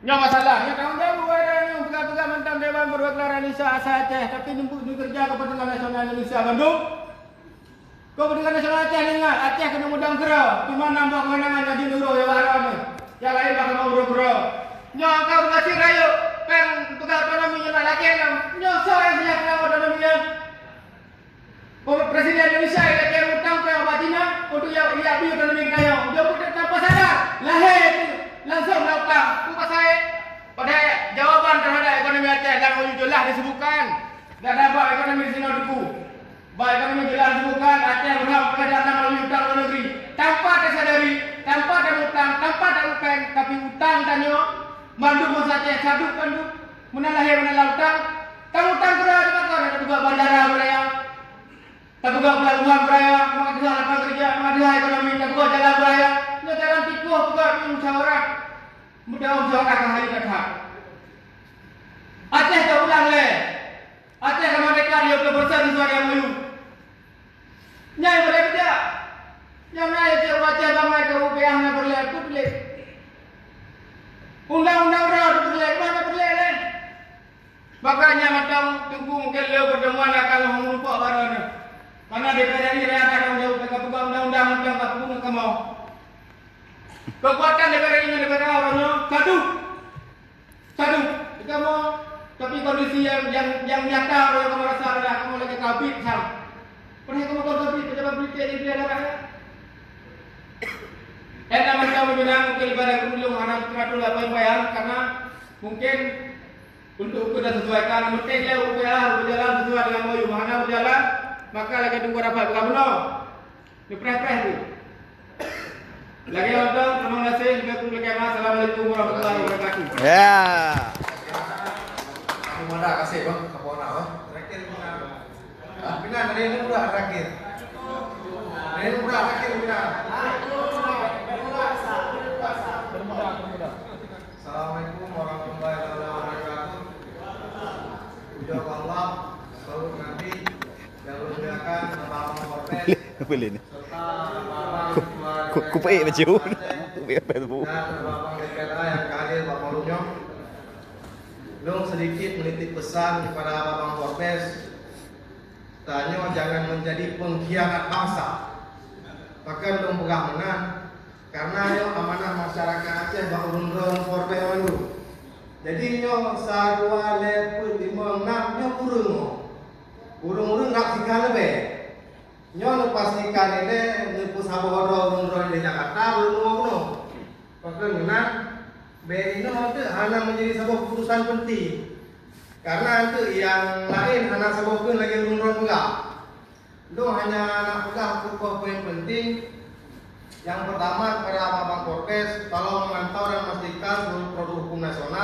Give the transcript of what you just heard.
Nya masalahnya tanggungjawab buat pegang-pegang mentang Dewan Perwakilan Rakyat asal Aceh tapi di kerja Kepentingan Nasional Indonesia Bandung. Kepentingan Nasional Aceh ingat Aceh kena mudang kera, cuma nambah kewenangan jadi nurul ya waran. Yang lain bakal mau buru-buru. Nya kau kasih rayu peng pegang otonomi nya laki yang nya yang punya pegang otonomi. Presiden Indonesia yang utang ke Batina untuk yang ia biar otonomi kaya. Dia pun tanpa sadar lahir itu langsung melakukan pasal pada jawaban terhadap ekonomi Aceh dan jelas disebutkan dan dapat ekonomi di sini dulu. Baik ekonomi jelas disebutkan Aceh berhak pengadaan melalui utang luar negeri tanpa tersadari, tanpa ada utang, tanpa ada UPN, tapi utang tanya mandu masa Aceh satu pandu menalahir menalah utang, kamu utang kena di mana? Ada juga bandara beraya, tak juga pelabuhan beraya, mengadil lapangan kerja, mengadil ekonomi, tak juga jalan beraya. Nya jalan tikuh juga musyawarah. Mudah musyawarah ke hari dekat. Aceh tak ulang le. Aceh ke mereka 20% sesuai yang mayu. Nyai boleh kerja. Yang naik ke Aceh bangai ke UPH na berlek tu boleh. Undang-undang rawat berlek mana berlek le. Makanya macam tunggu mungkin le pertemuan akan mengumpul barang. Karena DPR ini rakyat akan jauh pegang undang-undang macam tak pun kamu. Kekuatan DPR ini negara orangnya satu. Kamu tapi kondisi yang nyata orang kamu rasa adalah kamu lagi kabit sam. Pernah kamu tahu kabit pejabat politik di daerah rakyat. Ada macam bilang mungkin ibadah belum anak teratur apa yang bayar karena mungkin untuk sudah sesuaikan pentingnya UPH berjalan sesuai dengan MOU mana berjalan maka lagi tunggu rapat bukan benar. Dipres-pres tu. Lagi nonton, terima kasih. Assalamualaikum warahmatullahi wabarakatuh. Ya. Terima kasih bang, kapolna bang. Terakhir Bina dari ini udah terakhir. Dari ini udah terakhir Bina. Assalamualaikum warahmatullahi wabarakatuh. Puja Allah, salam Nabi yang dimuliakan Bapak Kapolres. Boleh ni. Serta para Ku pakai baju. Apa tu? dan Bapak DPRA yang hadir Bapak Lunyong. Long sedikit menitip pesan kepada Bapak Kapolres. Tanya jangan menjadi pengkhianat bangsa. Maka long pegang menang karena yo amanah masyarakat Aceh bak urun-urun Kapolres dulu. Jadi yo sadua level 56 yo urung nak sikal lebih. Nyo pastikan ini nyepus sabodo urun-urun di Jakarta urung. Maka menang BRI itu hanya menjadi sebuah keputusan penting karena itu yang lain hanya sebutkan lagi urun-urun enggak. Itu hanya nak pegang beberapa poin penting. Yang pertama kepada Bapak Kapolres tolong memantau dan memastikan seluruh produk hukum nasional